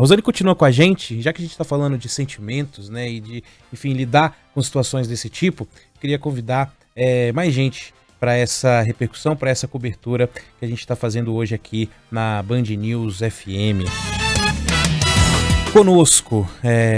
A Rosane continua com a gente, já que a gente está falando de sentimentos, né, e de, enfim, lidar com situações desse tipo, queria convidar mais gente para essa repercussão, para essa cobertura que a gente está fazendo hoje aqui na Band News FM. Conosco,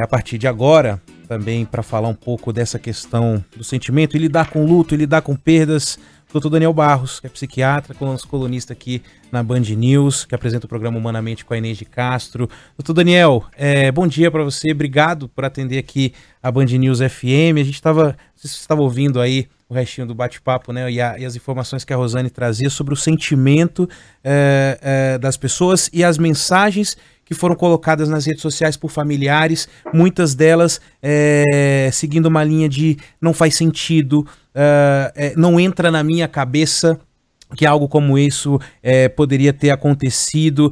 a partir de agora, também para falar um pouco dessa questão do sentimento e lidar com luto e lidar com perdas, o Dr. Daniel Barros, que é psiquiatra, colunista aqui na Band News, que apresenta o programa Humanamente com a Inês de Castro. Dr. Daniel, bom dia para você, obrigado por atender aqui a Band News FM. Você estava ouvindo aí o restinho do bate-papo, né, e as informações que a Rosane trazia sobre o sentimento das pessoas e as mensagens que foram colocadas nas redes sociais por familiares, muitas delas seguindo uma linha de não faz sentido, não entra na minha cabeça que algo como isso poderia ter acontecido,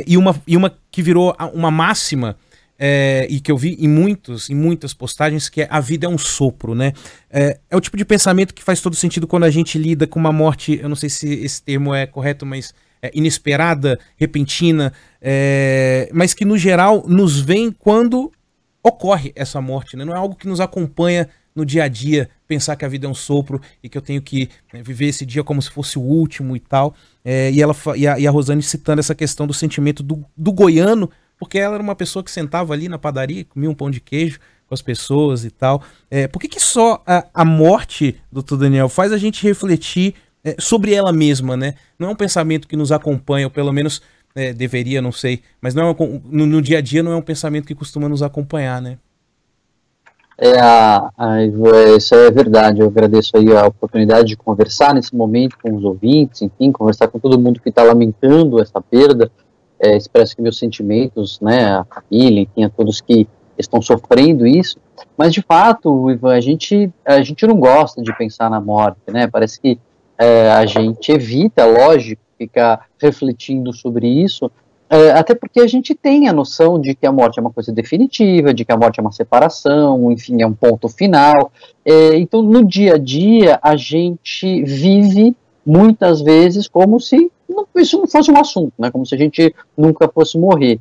e uma que virou uma máxima, e que eu vi em muitas postagens, que é a vida é um sopro, né? É o tipo de pensamento que faz todo sentido quando a gente lida com uma morte, eu não sei se esse termo é correto, mas inesperada, repentina, mas que no geral nos vem quando ocorre essa morte, né? Não é algo que nos acompanha no dia a dia, pensar que a vida é um sopro e que eu tenho que viver esse dia como se fosse o último e tal. E a Rosane citando essa questão do sentimento do goiano, porque ela era uma pessoa que sentava ali na padaria, comia um pão de queijo com as pessoas e tal. Por que só a morte, doutor Daniel, faz a gente refletir sobre ela mesma, né? Não é um pensamento que nos acompanha, ou pelo menos deveria, não sei, mas não no dia a dia não é um pensamento que costuma nos acompanhar, né? Isso é verdade. Eu agradeço aí a oportunidade de conversar nesse momento com os ouvintes, enfim, conversar com todo mundo que está lamentando essa perda. Expresso que meus sentimentos, né, a família, enfim, a todos que estão sofrendo isso, mas de fato, Ivan, a gente não gosta de pensar na morte, né? Parece que a gente evita, lógico, ficar refletindo sobre isso, até porque a gente tem a noção de que a morte é uma coisa definitiva, de que a morte é uma separação, enfim, é um ponto final. Então, no dia a dia, a gente vive muitas vezes como se isso não fosse um assunto, né? Como se a gente nunca fosse morrer.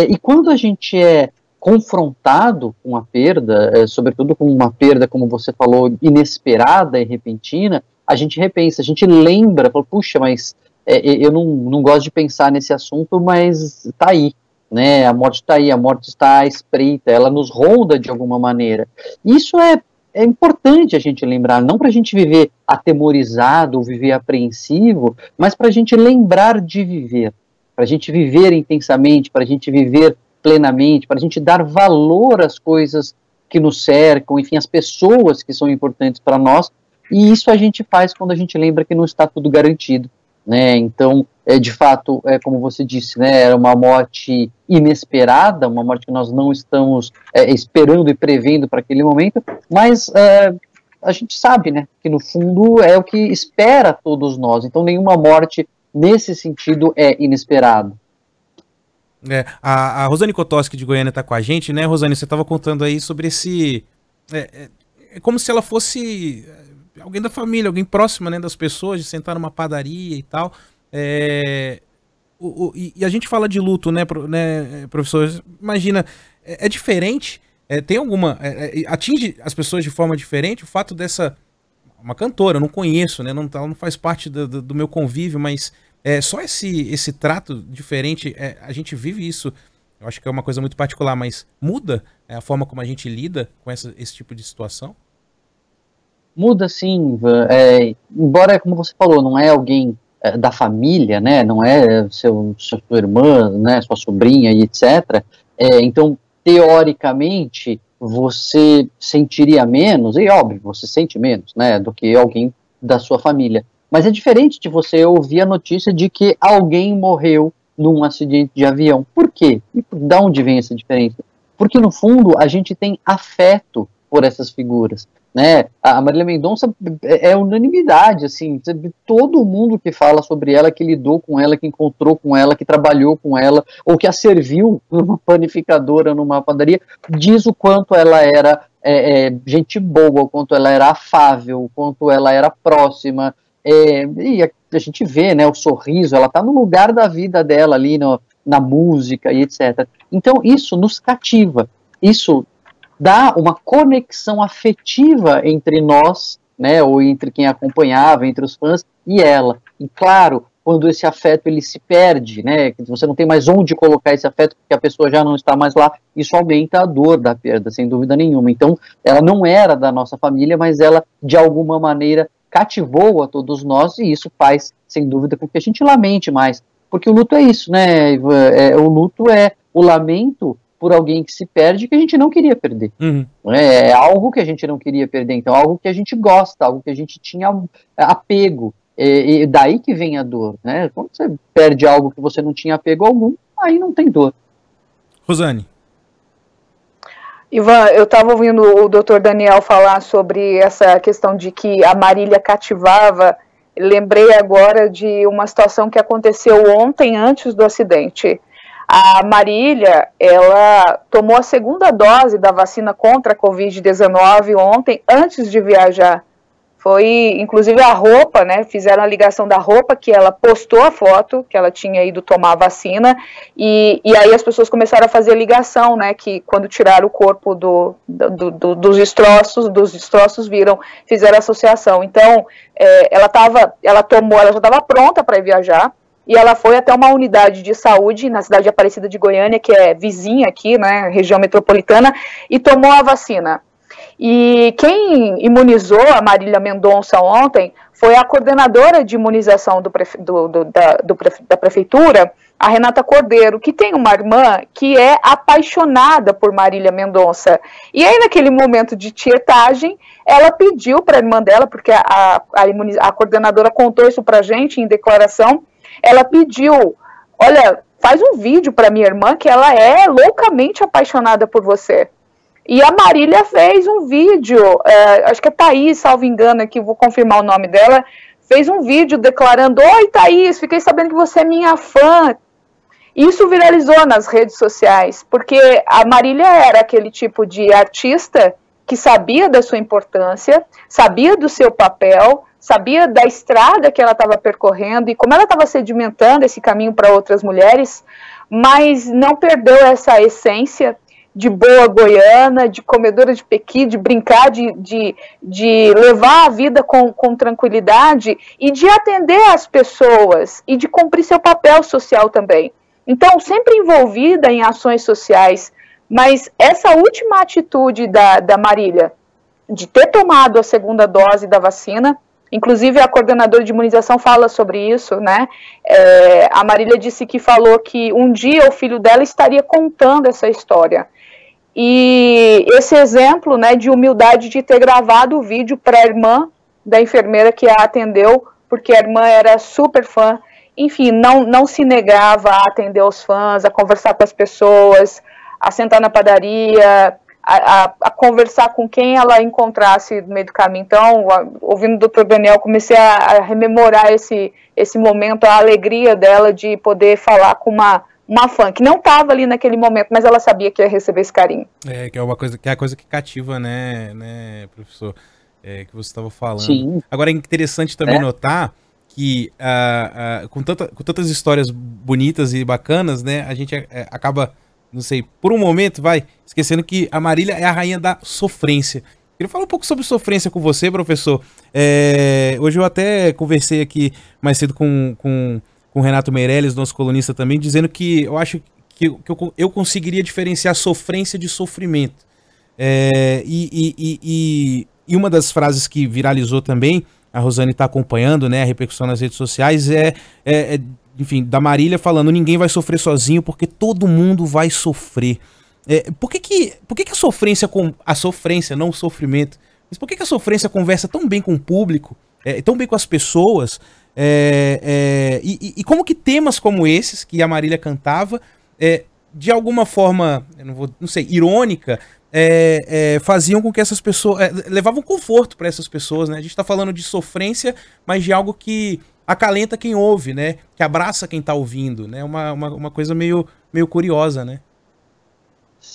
E quando a gente é confrontado com a perda, sobretudo com uma perda, como você falou, inesperada e repentina, a gente repensa, a gente lembra, fala, puxa, mas eu não gosto de pensar nesse assunto, mas tá aí, né? A morte tá aí, a morte está à espreita, ela nos ronda de alguma maneira. Isso é importante a gente lembrar, não para a gente viver atemorizado ou viver apreensivo, mas para a gente lembrar de viver, para a gente viver intensamente, para a gente viver plenamente, para a gente dar valor às coisas que nos cercam, enfim, às pessoas que são importantes para nós, e isso a gente faz quando a gente lembra que não está tudo garantido, né? Então, de fato, como você disse, né, era uma morte inesperada, uma morte que nós não estamos esperando e prevendo para aquele momento, mas a gente sabe, né, que no fundo é o que espera todos nós, então nenhuma morte nesse sentido é inesperada. A Rosane Kotoski de Goiânia está com a gente, né, Rosane? Você estava contando aí sobre esse... É como se ela fosse alguém da família, alguém próxima, né, das pessoas, de sentar numa padaria e tal. E a gente fala de luto, né, professor? Imagina, é diferente? Tem alguma... atinge as pessoas de forma diferente? O fato dessa... Uma cantora, eu não conheço, né? Ela não faz parte do meu convívio, mas só esse trato diferente, a gente vive isso. Eu acho que é uma coisa muito particular, mas muda a forma como a gente lida com esse tipo de situação? Muda sim, Ivan. Embora, como você falou, não é alguém da família, né? Não é sua irmã, né? Sua sobrinha e etc. Então, teoricamente, você sentiria menos, e óbvio, você sente menos, né? Do que alguém da sua família. Mas é diferente de você ouvir a notícia de que alguém morreu num acidente de avião. Por quê? E de onde vem essa diferença? Porque, no fundo, a gente tem afeto por essas figuras, né? A Marília Mendonça é unanimidade, assim, todo mundo que fala sobre ela, que lidou com ela, que encontrou com ela, que trabalhou com ela, ou que a serviu numa panificadora, numa padaria, diz o quanto ela era gente boa, o quanto ela era afável, o quanto ela era próxima, e a gente vê, né, o sorriso, ela está no lugar da vida dela ali, na música e etc. Então isso nos cativa, isso dá uma conexão afetiva entre nós, né, ou entre quem acompanhava, entre os fãs e ela. E claro, quando esse afeto ele se perde, né, que você não tem mais onde colocar esse afeto porque a pessoa já não está mais lá, isso aumenta a dor da perda, sem dúvida nenhuma. Então, ela não era da nossa família, mas ela, de alguma maneira, cativou a todos nós, e isso faz, sem dúvida, com que a gente lamente mais. Porque o luto é isso, né, Ivan? O luto é o lamento por alguém que se perde que a gente não queria perder. É algo que a gente não queria perder, então algo que a gente gosta, algo que a gente tinha apego, e daí que vem a dor, né? Quando você perde algo que você não tinha apego algum, aí não tem dor. Rosane. Ivan, eu estava ouvindo o Dr. Daniel falar sobre essa questão de que a Marília cativava. Lembrei agora de uma situação que aconteceu ontem, antes do acidente. A Marília, ela tomou a segunda dose da vacina contra a Covid-19 ontem, antes de viajar. Foi, inclusive, a roupa, né, fizeram a ligação da roupa, que ela postou a foto, que ela tinha ido tomar a vacina, e aí as pessoas começaram a fazer a ligação, né, que quando tiraram o corpo dos destroços fizeram a associação. Então, ela já estava pronta para viajar, e ela foi até uma unidade de saúde na cidade de Aparecida de Goiânia, que é vizinha aqui, né, região metropolitana, e tomou a vacina. E quem imunizou a Marília Mendonça ontem foi a coordenadora de imunização da prefeitura, a Renata Cordeiro, que tem uma irmã que é apaixonada por Marília Mendonça. E aí, naquele momento de tietagem, ela pediu para a irmã dela, porque a coordenadora contou isso para a gente em declaração, ela pediu, olha, faz um vídeo para minha irmã que ela é loucamente apaixonada por você. E a Marília fez um vídeo, acho que é Thaís, salvo engano aqui, vou confirmar o nome dela, fez um vídeo declarando, oi Thaís, fiquei sabendo que você é minha fã. Isso viralizou nas redes sociais, porque a Marília era aquele tipo de artista que sabia da sua importância, sabia do seu papel, sabia da estrada que ela estava percorrendo e como ela estava sedimentando esse caminho para outras mulheres, mas não perdeu essa essência de boa goiana, de comedora de pequi, de brincar, de levar a vida com tranquilidade e de atender as pessoas e de cumprir seu papel social também. Então, sempre envolvida em ações sociais, mas essa última atitude da Marília, de ter tomado a segunda dose da vacina, inclusive a coordenadora de imunização fala sobre isso, né? A Marília disse que falou que um dia o filho dela estaria contando essa história. E esse exemplo, né, de humildade de ter gravado o vídeo para a irmã da enfermeira que a atendeu, porque a irmã era super fã, enfim, não se negava a atender os fãs, a conversar com as pessoas, a sentar na padaria, a conversar com quem ela encontrasse no meio do caminho. Então, ouvindo o Dr. Daniel, comecei a rememorar esse momento, a alegria dela de poder falar com uma fã que não estava ali naquele momento, mas ela sabia que ia receber esse carinho. Que é uma coisa que é a coisa que cativa, né, professor, que você estava falando. Sim. Agora é interessante também notar que com tantas histórias bonitas e bacanas, né, a gente acaba, não sei, por um momento, esquecendo que a Marília é a rainha da sofrência. Queria falar um pouco sobre sofrência com você, professor. Hoje eu até conversei aqui mais cedo com o Renato Meirelles, nosso colunista também, dizendo que eu acho que eu conseguiria diferenciar sofrência de sofrimento. E uma das frases que viralizou também, a Rosane está acompanhando, né, a repercussão nas redes sociais, enfim, da Marília falando, ninguém vai sofrer sozinho porque todo mundo vai sofrer. Por que a sofrência, não o sofrimento, mas por que a sofrência conversa tão bem com o público, tão bem com as pessoas, e como que temas como esses que a Marília cantava, de alguma forma, não sei, irônica, faziam com que essas pessoas, levavam conforto para essas pessoas, né? A gente está falando de sofrência, mas de algo que acalenta quem ouve, né? Que abraça quem está ouvindo, né? Uma coisa meio curiosa, né?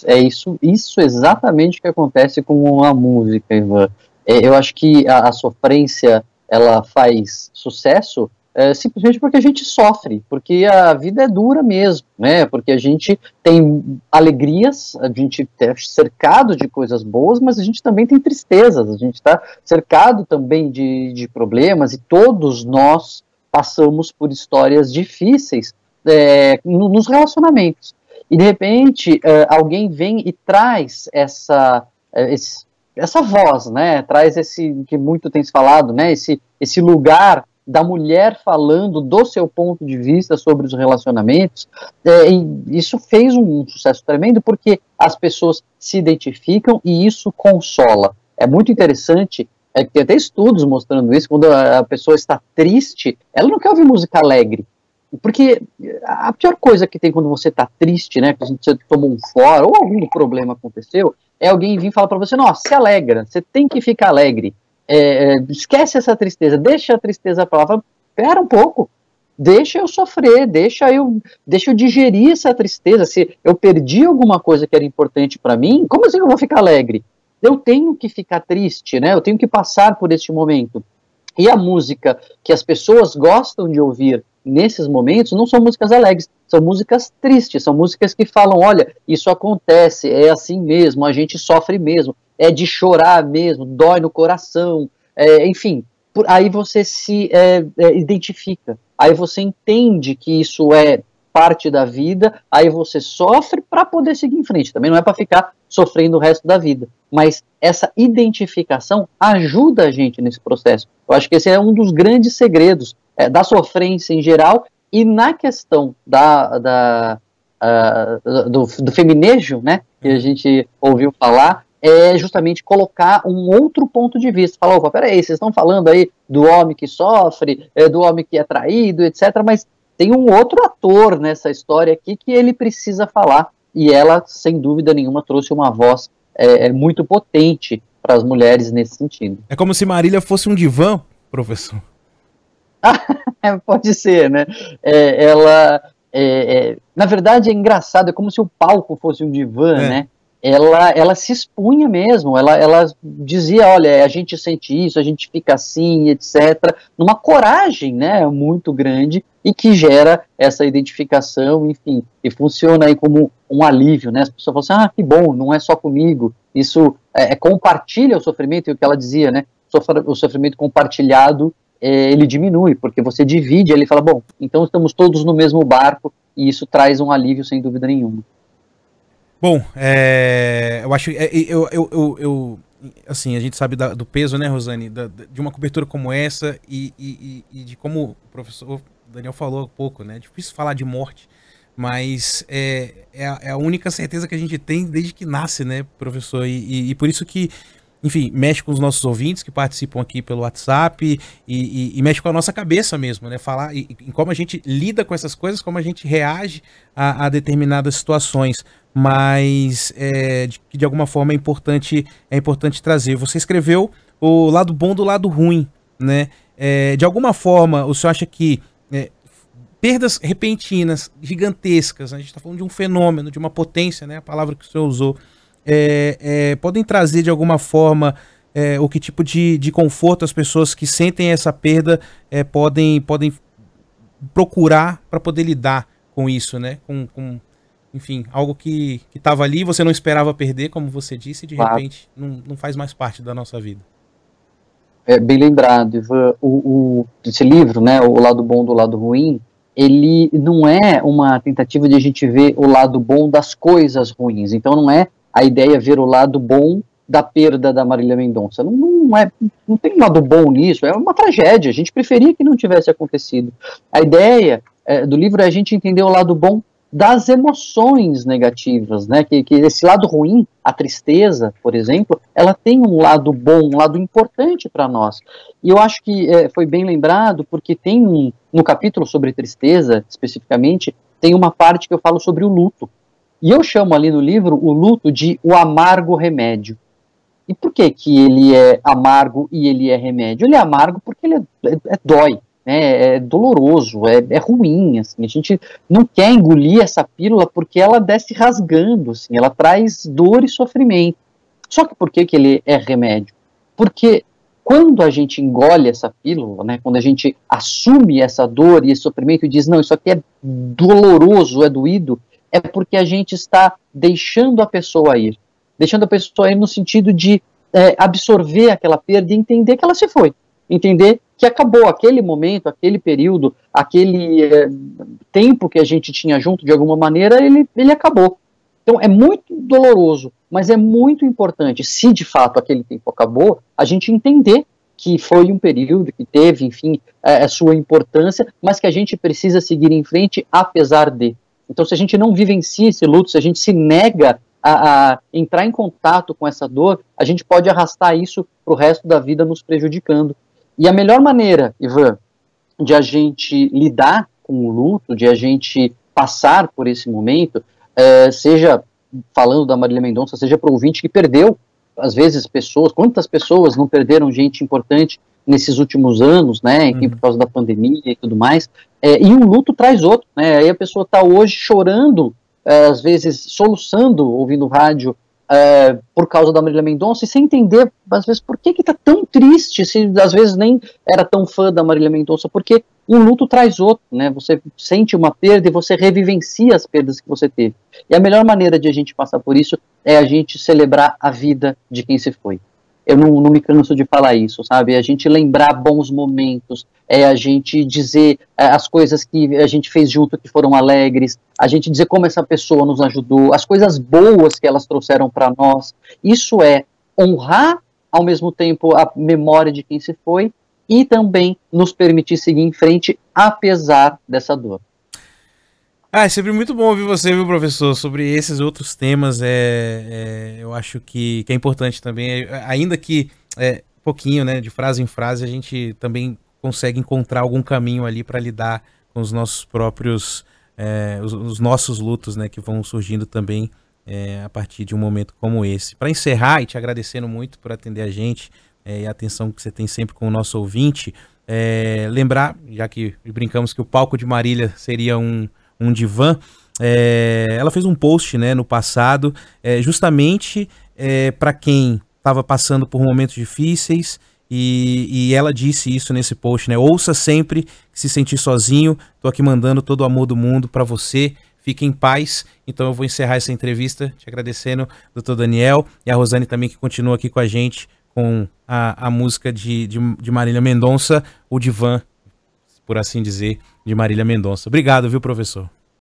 É isso exatamente que acontece com a música, Ivan. Eu acho que a sofrência, ela faz sucesso simplesmente porque a gente sofre, porque a vida é dura mesmo, né? Porque a gente tem alegrias, a gente é cercado de coisas boas, mas a gente também tem tristezas, a gente está cercado também de problemas, e todos nós passamos por histórias difíceis nos relacionamentos. E de repente alguém vem e traz essa voz, né? Traz esse que muito tem se falado, né? Esse lugar da mulher falando do seu ponto de vista sobre os relacionamentos, e isso fez um sucesso tremendo, porque as pessoas se identificam e isso consola. É muito interessante, que tem até estudos mostrando isso, quando a pessoa está triste, ela não quer ouvir música alegre, porque a pior coisa que tem quando você está triste, né, quando você tomou um fora, ou algum problema aconteceu, é alguém vir falar para você, nossa, se alegra, você tem que ficar alegre. Esquece essa tristeza, deixa a tristeza para lá, fala, pera um pouco, deixa eu sofrer, deixa eu digerir essa tristeza. Se eu perdi alguma coisa que era importante para mim, como assim eu vou ficar alegre? Eu tenho que ficar triste, né? Eu tenho que passar por este momento. E a música que as pessoas gostam de ouvir nesses momentos não são músicas alegres, são músicas tristes, são músicas que falam, olha, isso acontece, é assim mesmo, a gente sofre mesmo, é de chorar mesmo, dói no coração, enfim, aí você se identifica, aí você entende que isso é parte da vida, aí você sofre para poder seguir em frente, também não é para ficar sofrendo o resto da vida, mas essa identificação ajuda a gente nesse processo. Eu acho que esse é um dos grandes segredos da sofrência em geral, e na questão do feminejo, né, que a gente ouviu falar, é justamente colocar um outro ponto de vista. Falar, opa, peraí, vocês estão falando aí do homem que sofre, do homem que é traído, etc., mas tem um outro ator nessa história aqui que ele precisa falar, e ela, sem dúvida nenhuma, trouxe uma voz muito potente para as mulheres nesse sentido. É como se Marília fosse um divã, professor. Pode ser, né? Na verdade é engraçado, é como se o palco fosse um divã, né? Ela se expunha mesmo, ela dizia, olha, a gente sente isso, a gente fica assim, etc., numa coragem, né, muito grande, e que gera essa identificação, enfim, e funciona aí como um alívio, né? As pessoas falam assim, que bom, não é só comigo, isso compartilha o sofrimento, e o que ela dizia, né? O sofrimento compartilhado, ele diminui, porque você divide, ele fala, bom, então estamos todos no mesmo barco, e isso traz um alívio sem dúvida nenhuma. Bom, eu acho, assim, a gente sabe do peso, né, Rosane, de uma cobertura como essa, e de como o professor Daniel falou há pouco, né, é difícil falar de morte, mas é a única certeza que a gente tem desde que nasce, né, professor, e por isso que, enfim, mexe com os nossos ouvintes que participam aqui pelo WhatsApp e mexe com a nossa cabeça mesmo, né? Falar em como a gente lida com essas coisas, como a gente reage a determinadas situações. Mas de alguma forma é importante trazer. Você escreveu o lado bom do lado ruim, né? De alguma forma, o senhor acha que perdas repentinas, gigantescas, né? A gente está falando de um fenômeno, de uma potência, né? A palavra que o senhor usou. Podem trazer de alguma forma o que tipo de conforto as pessoas que sentem essa perda podem procurar para poder lidar com isso, né? Enfim, algo que estava ali, você não esperava perder, como você disse, e de repente não faz mais parte da nossa vida. Bem lembrado, Ivan, esse livro, né, O Lado Bom do Lado Ruim, ele não é uma tentativa de a gente ver o lado bom das coisas ruins, então não é a ideia ver o lado bom da perda da Marília Mendonça. Não tem um lado bom nisso, é uma tragédia, a gente preferia que não tivesse acontecido. A ideia do livro é a gente entender o lado bom das emoções negativas, né? Que esse lado ruim, a tristeza, por exemplo, ela tem um lado bom, um lado importante para nós. E eu acho que foi bem lembrado, porque tem no capítulo sobre tristeza, especificamente, tem uma parte que eu falo sobre o luto. E eu chamo ali no livro o luto de o amargo remédio. E por que ele é amargo e ele é remédio? Ele é amargo porque ele dói, né? É doloroso, é ruim, assim. A gente não quer engolir essa pílula porque ela desce rasgando, assim, ela traz dor e sofrimento. Só que por que ele é remédio? Porque quando a gente engole essa pílula, né, quando a gente assume essa dor e esse sofrimento e diz, não, isso aqui é doloroso, é doído, é porque a gente está deixando a pessoa ir. Deixando a pessoa ir no sentido de absorver aquela perda e entender que ela se foi. Entender que acabou aquele momento, aquele período, aquele tempo que a gente tinha junto, de alguma maneira, ele acabou. Então é muito doloroso, mas é muito importante, se de fato aquele tempo acabou, a gente entender que foi um período que teve, enfim, a sua importância, mas que a gente precisa seguir em frente apesar de. Então, se a gente não vivencia esse luto, se a gente se nega a entrar em contato com essa dor, a gente pode arrastar isso para o resto da vida nos prejudicando. E a melhor maneira, Ivan, de a gente lidar com o luto, de a gente passar por esse momento, seja falando da Marília Mendonça, seja para o ouvinte que perdeu, às vezes, pessoas, quantas pessoas não perderam gente importante nesses últimos anos, né, enfim, por causa da pandemia e tudo mais, e um luto traz outro, né, aí a pessoa está hoje chorando, às vezes soluçando, ouvindo rádio, por causa da Marília Mendonça, e sem entender, às vezes, por que está tão triste, se às vezes nem era tão fã da Marília Mendonça, porque um luto traz outro, né, você sente uma perda e você revivencia as perdas que você teve. E a melhor maneira de a gente passar por isso é a gente celebrar a vida de quem se foi. Eu não me canso de falar isso, sabe? É a gente lembrar bons momentos, é a gente dizer as coisas que a gente fez junto que foram alegres, a gente dizer como essa pessoa nos ajudou, as coisas boas que elas trouxeram para nós. Isso é honrar, ao mesmo tempo, a memória de quem se foi e também nos permitir seguir em frente, apesar dessa dor. É sempre muito bom ouvir você, viu, professor, sobre esses outros temas. Eu acho que é importante também, ainda que pouquinho, né, de frase em frase, a gente também consegue encontrar algum caminho ali para lidar com os nossos próprios, os nossos lutos, né, que vão surgindo também a partir de um momento como esse. Para encerrar, e te agradecendo muito por atender a gente e a atenção que você tem sempre com o nosso ouvinte, lembrar, já que brincamos que o palco de Marília seria um divã, ela fez um post, né, no passado, justamente para quem estava passando por momentos difíceis, e ela disse isso nesse post, né, ouça sempre que se sentir sozinho, tô aqui mandando todo o amor do mundo para você, fique em paz. Então eu vou encerrar essa entrevista te agradecendo, doutor Daniel, e a Rosane também, que continua aqui com a gente com a música de Marília Mendonça, o divã, por assim dizer, de Marília Mendonça. Obrigado, viu, professor?